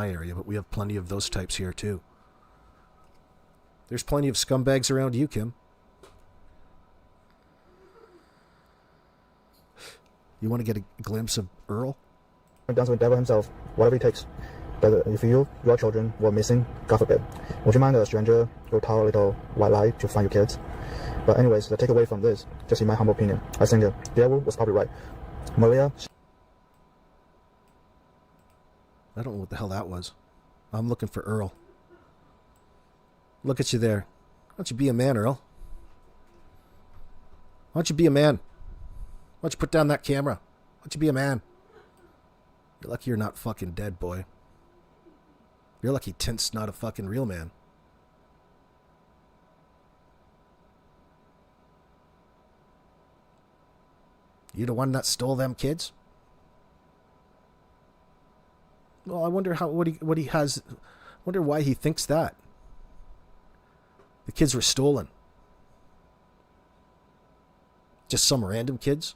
my area, but we have plenty of those types here too. There's plenty of scumbags around you, Kim. You want to get a glimpse of Earl? Dance with the devil himself, whatever it takes. But if you, your children, were missing, God forbid, would you mind a stranger go tell a little white lie to find your kids? But anyways, the takeaway from this, just in my humble opinion, I think the devil was probably right. Malaya... I don't know what the hell that was. I'm looking for Earl. Look at you there. Why don't you be a man, Earl? Why don't you be a man? Why don't you put down that camera? Why don't you be a man? You're lucky you're not fucking dead, boy. You're lucky Tint's not a fucking real man. You the one that stole them kids? Well, I wonder what he has. Wonder why he thinks that. The kids were stolen. Just some random kids?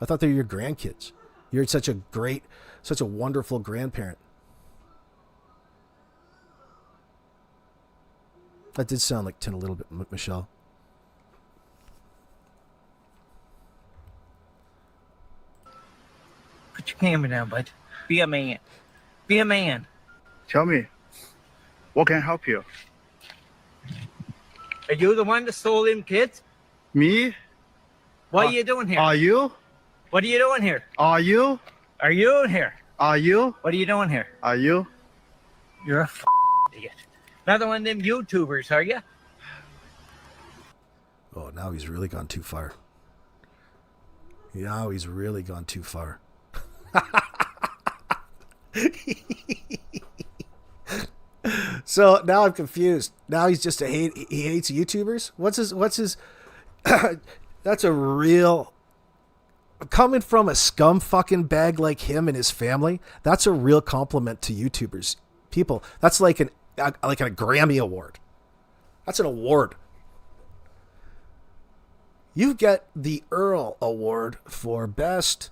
I thought they were your grandkids. You're such a wonderful grandparent. That did sound like Tint a little bit, Michelle. Put your camera down, bud. Be a man. Be a man. Tell me, what can help you? Are you the one that stole them kids? Me? What are you doing here? Are you? What are you doing here? Are you? Are you in here? Are you? What are you doing here? Are you? You're a idiot. Another one of them YouTubers, are you? Oh, now he's really gone too far. Now he's really gone too far. So now I'm confused. Now he's just he hates YouTubers? What's his that's a real, coming from a scum fucking bag like him and his family, that's a real compliment to YouTubers. People, that's like a Grammy award. That's an award. You get the Earl Award for best.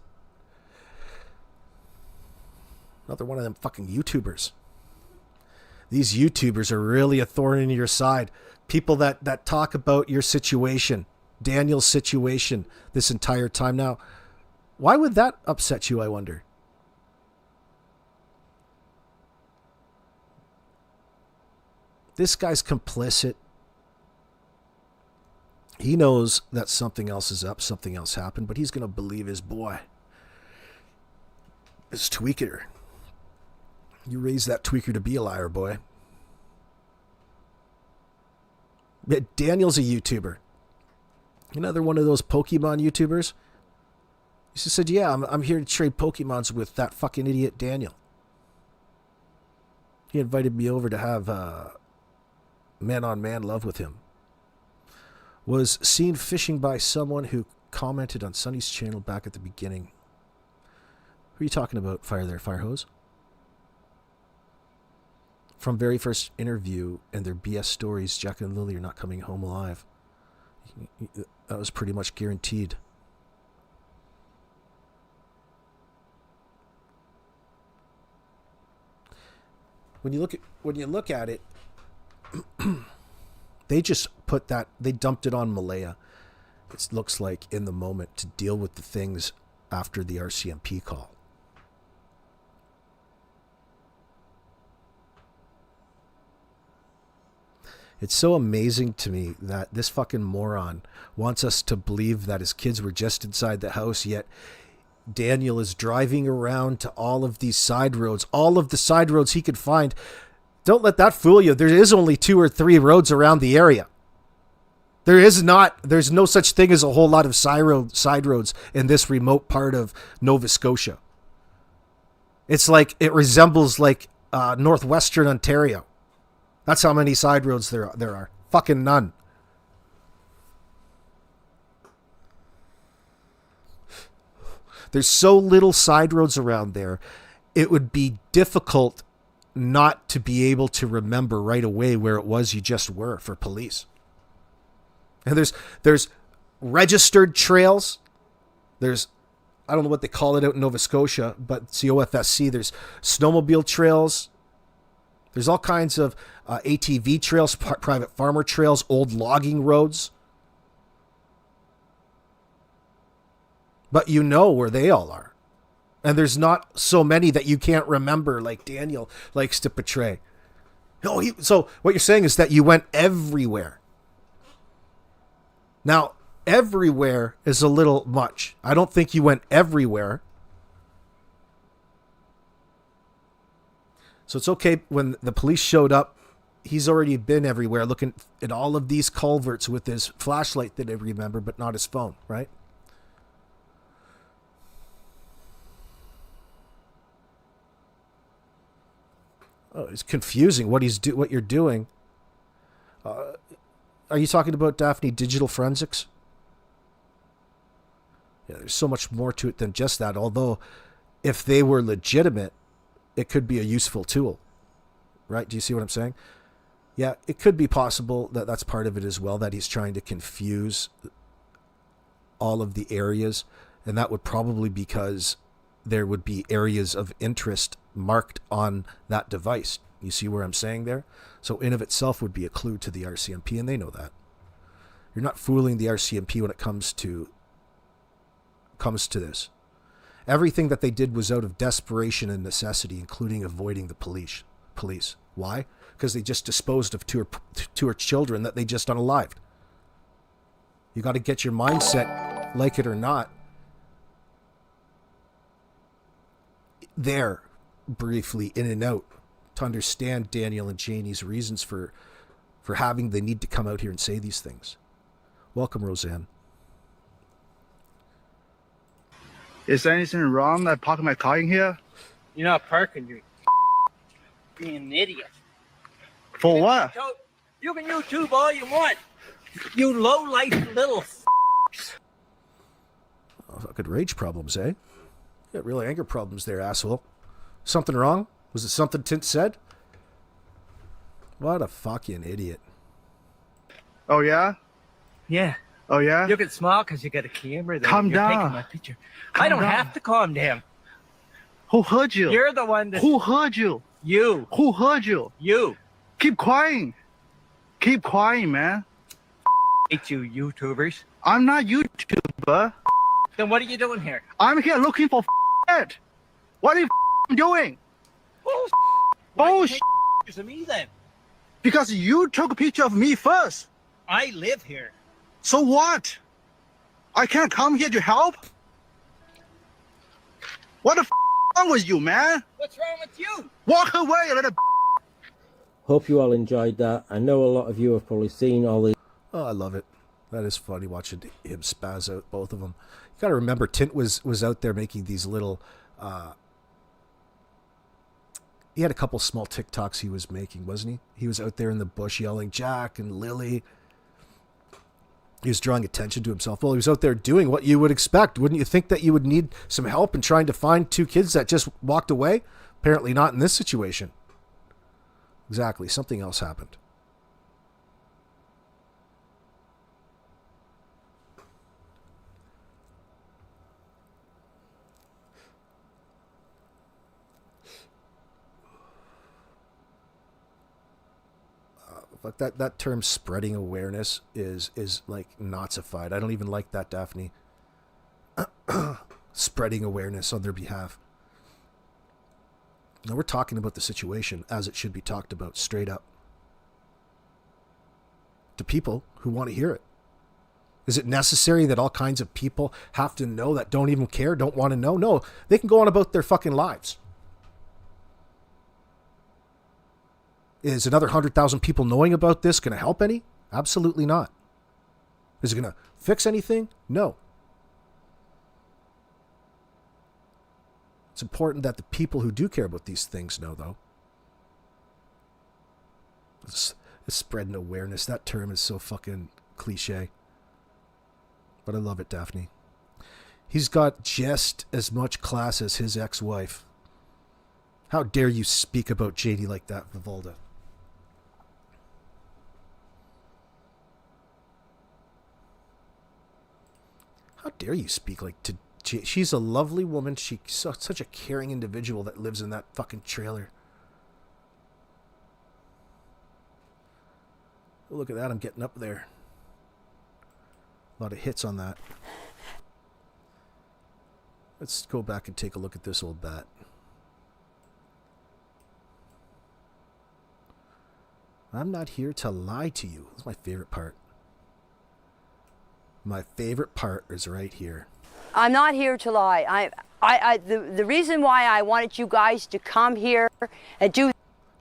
Another one of them fucking YouTubers. These YouTubers are really a thorn in your side. People that talk about your situation, Daniel's situation, this entire time. Now, why would that upset you, I wonder? This guy's complicit. He knows that something else is up, something else happened, but he's going to believe his boy. This tweaker. You raised that tweaker to be a liar, boy. Daniel's a YouTuber. Another one of those Pokemon YouTubers. He just said, yeah, I'm here to trade Pokemons with that fucking idiot Daniel. He invited me over to have man-on-man love with him. Was seen fishing by someone who commented on Sunny's channel back at the beginning. Who are you talking about, Firehose? From very first interview and their BS stories, Jack and Lily are not coming home alive. That was pretty much guaranteed. When you look at it, they just put that, they dumped it on Malaya. It looks like in the moment to deal with the things after the RCMP call. It's so amazing to me that this fucking moron wants us to believe that his kids were just inside the house, yet Daniel is driving around to all of these side roads, all of the side roads he could find. Don't let that fool you. There is only 2 or 3 roads around the area. There's no such thing as a whole lot of side roads in this remote part of Nova Scotia. It's like, it resembles like northwestern Ontario. That's how many side roads there are. Fucking none. There's so little side roads around there. It would be difficult not to be able to remember right away where it was you just were for police. And there's registered trails. There's, I don't know what they call it out in Nova Scotia, but it's the OFSC. There's snowmobile trails. There's all kinds of ATV trails, private farmer trails, old logging roads. But you know where they all are. And there's not so many that you can't remember, like Daniel likes to portray. No, so what you're saying is that you went everywhere. Now, everywhere is a little much. I don't think you went everywhere. So it's okay when the police showed up, he's already been everywhere looking at all of these culverts with his flashlight that I remember, but not his phone, right? Oh, it's confusing what what you're doing. Are you talking about, Daphne, digital forensics? Yeah, there's so much more to it than just that. Although, if they were legitimate, it could be a useful tool, right? Do you see what I'm saying? Yeah, it could be possible that that's part of it as well, that he's trying to confuse all of the areas. And that would probably because there would be areas of interest marked on that device. You see where I'm saying there? So in of itself would be a clue to the RCMP, and they know that. You're not fooling the RCMP when it comes to this. Everything that they did was out of desperation and necessity, including avoiding the police. Why? Because they just disposed of two her children that they just unalived. You got to get your mindset, like it or not, there briefly, in and out, to understand Daniel and Janie's reasons for having the need to come out here and say these things. Welcome, Roseanne. Is there anything wrong that parking my car in here? You're not parking, you're being an idiot. For what? You can YouTube all you want. You low-life little Oh, fucking rage problems, eh? You got real anger problems there, asshole. Something wrong? Was it something Tint said? What a fucking idiot. Oh, yeah? Yeah. Oh, yeah? You can smile because you got a camera there. Calm You're down. taking my picture. I don't have to calm down. Who heard you? You're the one that... Who heard you? You. Who heard you? You. Keep crying. Keep crying, man. Hate you, YouTubers. I'm not YouTuber. Then what are you doing here? I'm here looking for it. What are you doing? Bullshit. Bullshit. Pictures of me then. Because you took a picture of me first. I live here. So what? I can't come here to help? What the wrong with you, man? What's wrong with you? Walk away, little. Hope you all enjoyed that. I know a lot of you have probably seen all these. Oh, I love it. That is funny watching him spaz out, both of them. You got to remember, Tint was out there making these little... he had a couple small TikToks he was making, wasn't he? He was out there in the bush yelling, Jack and Lily. He was drawing attention to himself. Well, he was out there doing what you would expect. Wouldn't you think that you would need some help in trying to find two kids that just walked away? Apparently not in this situation. Exactly. Something else happened. But that term spreading awareness is like Nazified. I don't even like that, Daphne. Spreading awareness on their behalf. Now we're talking about the situation as it should be talked about, straight up. To people who want to hear it. Is it necessary that all kinds of people have to know that don't even care, don't want to know? No, they can go on about their fucking lives. Is another 100,000 people knowing about this going to help any? Absolutely not. Is it going to fix anything? No. It's important that the people who do care about these things know, though. It's spreading awareness. That term is so fucking cliche. But I love it, Daphne. He's got just as much class as his ex-wife. How dare you speak about Janie like that, Vivalda? How dare you speak like to... She's a lovely woman. She's such a caring individual that lives in that fucking trailer. look at that. I'm getting up there. A lot of hits on that. Let's go back and take a look at this old bat. I'm not here to lie to you. That's my favorite part. My favorite part is right here. I'm not here to lie. The reason why I wanted you guys to come here and do...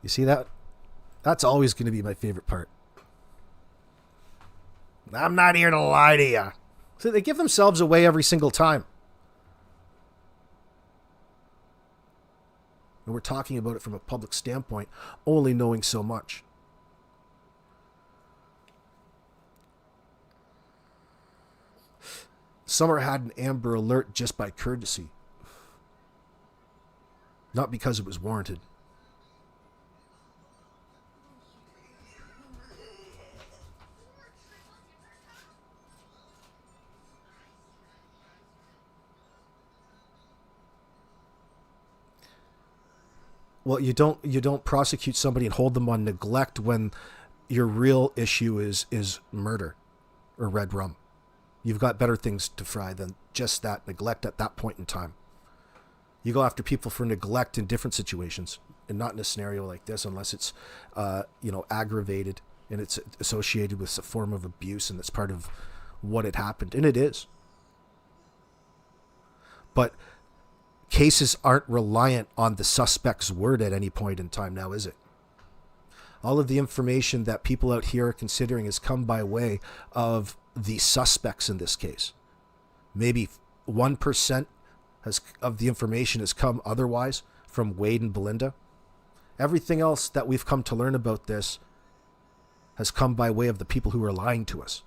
You see that? That's always going to be my favorite part. I'm not here to lie to you. So they give themselves away every single time. And we're talking about it from a public standpoint, only knowing so much. Summer had an Amber Alert just by courtesy. Not because it was warranted. Well, you don't prosecute somebody and hold them on neglect when your real issue is murder or red rum. You've got better things to fry than just that neglect at that point in time. You go after people for neglect in different situations, and not in a scenario like this, unless it's, aggravated and it's associated with a form of abuse, and that's part of what had happened, and it is. But cases aren't reliant on the suspect's word at any point in time now, is it? All of the information that people out here are considering has come by way of the suspects in this case. Maybe 1% of the information has come otherwise from Wade and Belinda. Everything else that we've come to learn about this has come by way of the people who are lying to us.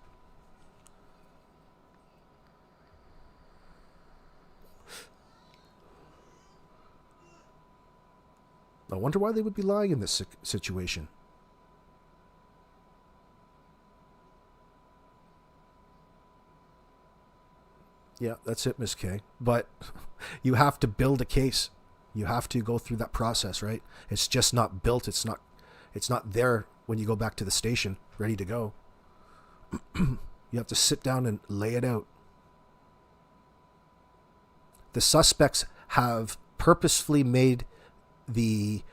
I wonder why they would be lying in this situation. Yeah, that's it, Miss K. But you have to build a case. You have to go through that process, right? It's just not built. It's not there when you go back to the station, ready to go. You have to sit down and lay it out. The suspects have purposefully made the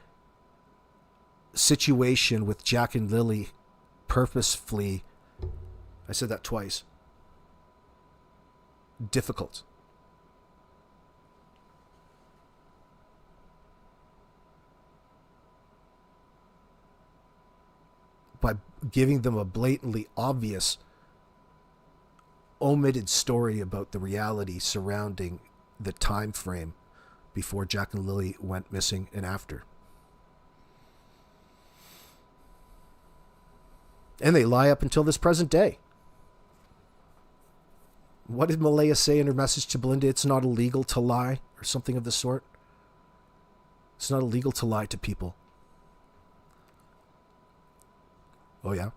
situation with Jack and Lily purposefully, I said that twice, difficult. By giving them a blatantly obvious omitted story about the reality surrounding the time frame before Jack and Lily went missing and after. And they lie up until this present day. What did Malaya say in her message to Belinda? It's not illegal to lie, or something of the sort. It's not illegal to lie to people. Oh, yeah?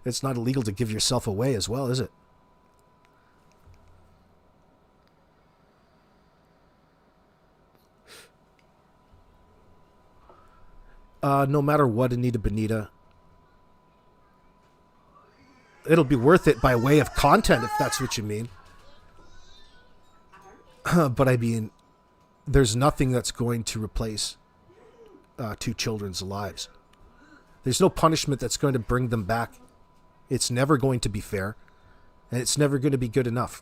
It's not illegal to give yourself away as well, is it? No matter what, Anita Benita, it'll be worth it by way of content, if that's what you mean. But I mean, there's nothing that's going to replace two children's lives. There's no punishment that's going to bring them back. It's never going to be fair, and it's never going to be good enough.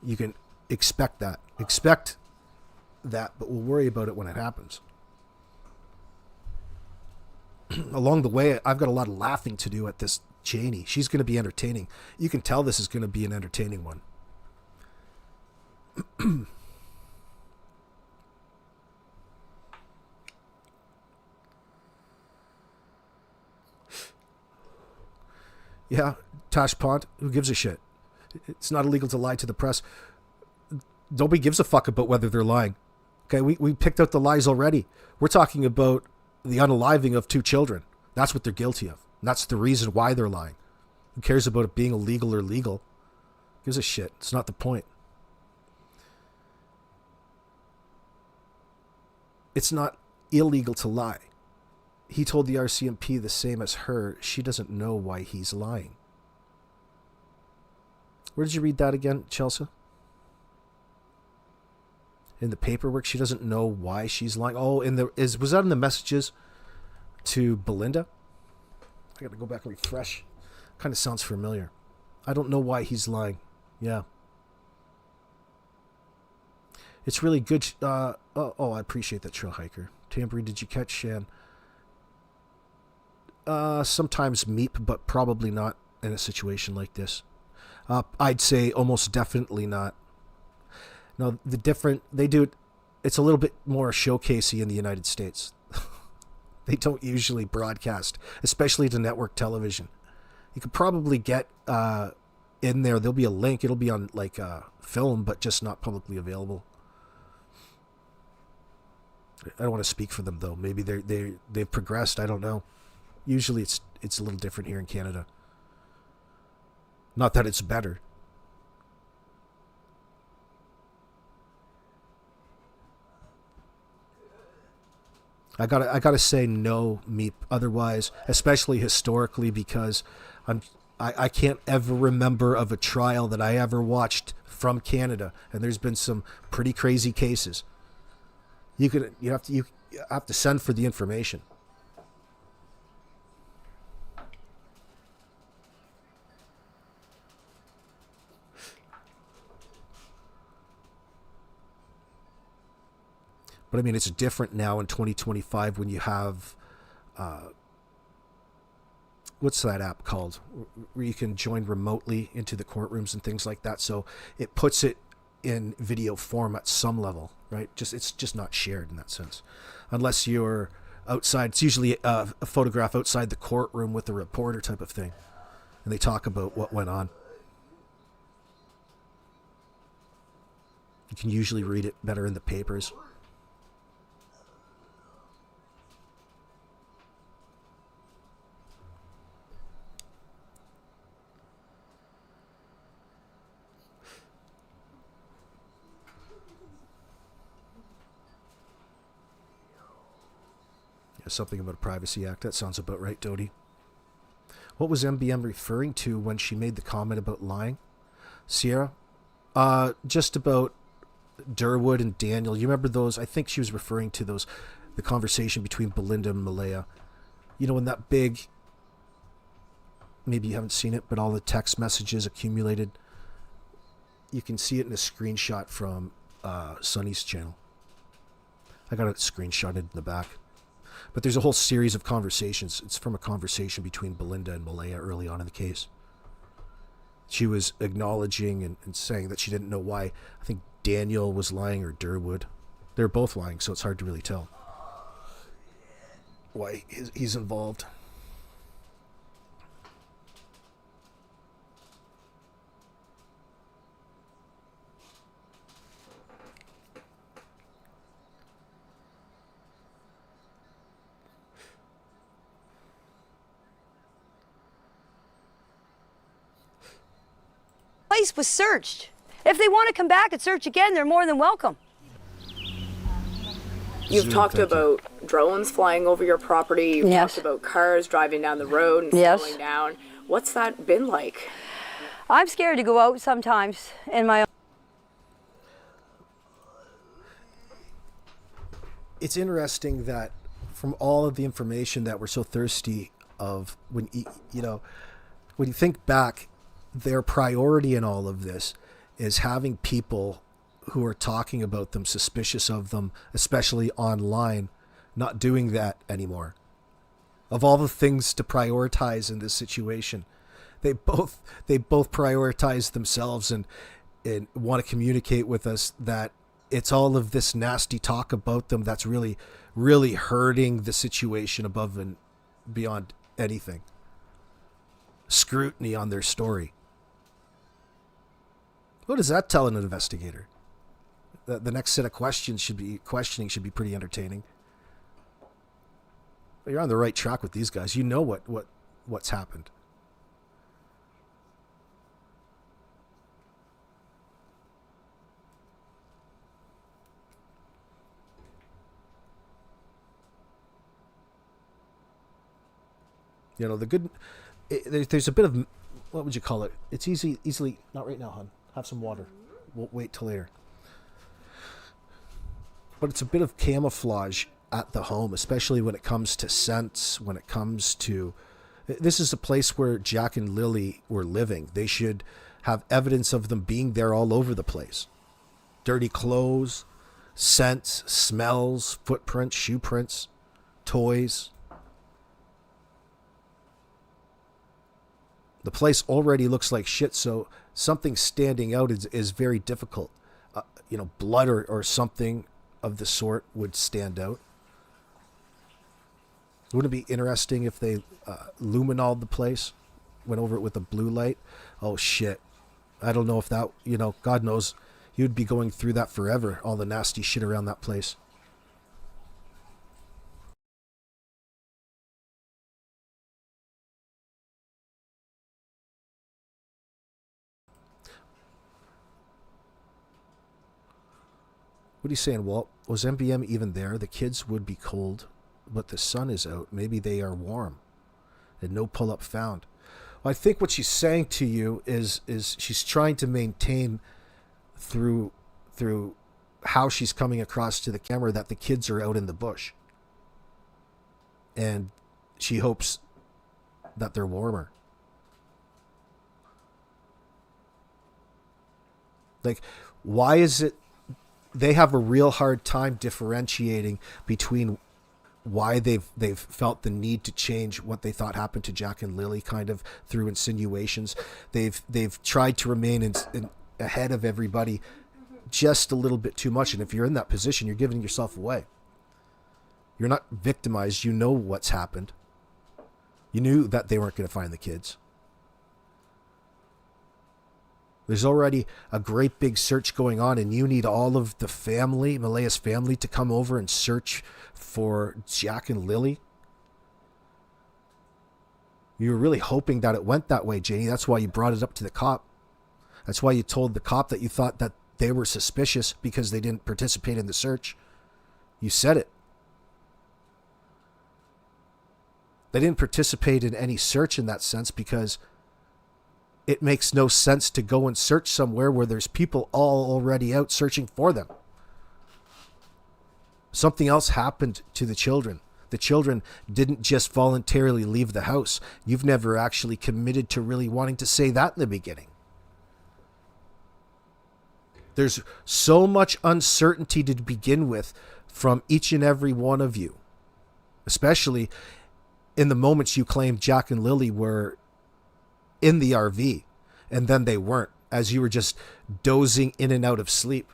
You can expect that. Expect that, but we'll worry about it when it happens. Along the way, I've got a lot of laughing to do at this Janie. She's going to be entertaining. You can tell this is going to be an entertaining one. Yeah, Tash Pont, who gives a shit? It's not illegal to lie to the press. Nobody gives a fuck about whether they're lying. Okay, we picked out the lies already. We're talking about the unaliving of two children. That's what they're guilty of. And that's the reason why they're lying. Who cares about it being illegal or legal? Gives a shit. It's not the point. It's not illegal to lie. He told the RCMP the same as her. She doesn't know why he's lying. Where did you read that again, Chelsea? In the paperwork, she doesn't know why she's lying. Oh, was that in the messages to Belinda? I got to go back and refresh. Kind of sounds familiar. I don't know why he's lying. Yeah. It's really good. I appreciate that, Trail Hiker. Tambourine, did you catch Shan? Sometimes meep, but probably not in a situation like this. I'd say almost definitely not. No, they do it, it's a little bit more showcasey in the United States. They don't usually broadcast, especially to network television. You could probably get in there, there'll be a link, it'll be on like film, but just not publicly available. I don't want to speak for them though. Maybe they've progressed, I don't know. Usually it's a little different here in Canada. Not that it's better. I gotta say no, Meep. Otherwise, especially historically, because I can't ever remember of a trial that I ever watched from Canada, and there's been some pretty crazy cases. You have to send for the information. But I mean, it's different now in 2025 when you have, what's that app called? Where you can join remotely into the courtrooms and things like that. So it puts it in video form at some level, right? It's just not shared in that sense. Unless you're outside, it's usually a photograph outside the courtroom with a reporter type of thing. And they talk about what went on. You can usually read it better in the papers. Something about a Privacy Act. That sounds about right, Dodie. What was MBM referring to when she made the comment about lying? Sierra? Just about Durwood and Daniel. You remember those? I think she was referring to the conversation between Belinda and Malaya. You know, when that big, maybe you haven't seen it, but all the text messages accumulated. You can see it in a screenshot from Sunny's channel. I got it screenshotted in the back. But there's a whole series of conversations. It's from a conversation between Belinda and Malaya early on in the case. She was acknowledging and saying that she didn't know why. I think Daniel was lying or Durwood. They're both lying, so it's hard to really tell why he's involved. Place was searched. If they want to come back and search again, they're more than welcome. You've talked about drones flying over your property. You've talked about cars driving down the road and slowing down. What's that been like? I'm scared to go out sometimes in my own. It's interesting that from all of the information that we're so thirsty of, when you think back, their priority in all of this is having people who are talking about them, suspicious of them, especially online, not doing that anymore. Of all the things to prioritize in this situation, they both prioritize themselves and want to communicate with us that it's all of this nasty talk about them that's really, really hurting the situation above and beyond anything. Scrutiny on their story. What does that tell an investigator? The next set of questioning should be pretty entertaining. You're on the right track with these guys. You know what's happened. You know, the good, there's a bit of, what would you call it? It's easily, not right now, hon. Have some water. We'll wait till later. But it's a bit of camouflage at the home, especially when it comes to scents, when it comes to, this is a place where Jack and Lily were living. They should have evidence of them being there all over the place. Dirty clothes, scents, smells, footprints, shoe prints, toys. The place already looks like shit, so something standing out is very difficult. You know, blood or something of the sort would stand out. Wouldn't it be interesting if they luminoled the place, went over it with a blue light? Oh shit. I don't know if that, you know, God knows, you'd be going through that forever, all the nasty shit around that place. What are you saying, Walt? Was MBM even there? The kids would be cold, but the sun is out. Maybe they are warm. And no pull-up found. Well, I think what she's saying to you is she's trying to maintain through how she's coming across to the camera that the kids are out in the bush. And she hopes that they're warmer. Like, why is it they have a real hard time differentiating between why they've felt the need to change what they thought happened to Jack and Lily, kind of through insinuations. They've tried to remain ahead of everybody just a little bit too much. And if you're in that position, you're giving yourself away. You're not victimized. You know what's happened. You knew that they weren't going to find the kids. There's already a great big search going on, and you need all of the family, Malaya's family, to come over and search for Jack and Lily. You were really hoping that it went that way, Janie. That's why you brought it up to the cop. That's why you told the cop that you thought that they were suspicious because they didn't participate in the search. You said it. They didn't participate in any search in that sense because it makes no sense to go and search somewhere where there's people all already out searching for them. Something else happened to the children. The children didn't just voluntarily leave the house. You've never actually committed to really wanting to say that in the beginning. There's so much uncertainty to begin with from each and every one of you, especially in the moments you claimed Jack and Lily were in the RV, and then they weren't, as you were just dozing in and out of sleep.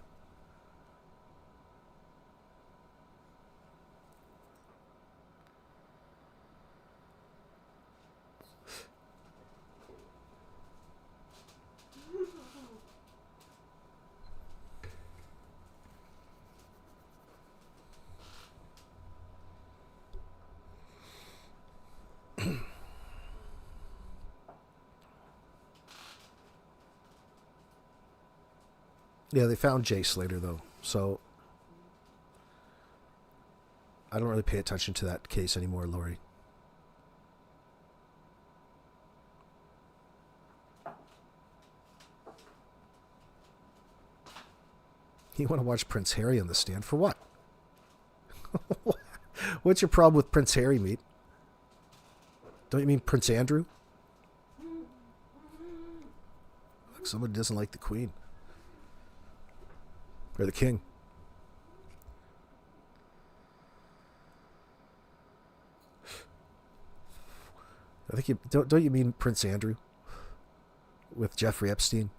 Yeah, they found Jace later, though, so I don't really pay attention to that case anymore, Lori. You want to watch Prince Harry on the stand for what? What's your problem with Prince Harry, mate? Don't you mean Prince Andrew? Like somebody doesn't like the Queen. Or the King. I think you don't you mean Prince Andrew with Jeffrey Epstein?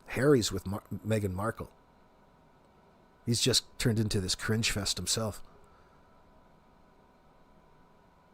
Harry's with Meghan Markle. He's just turned into this cringe fest himself.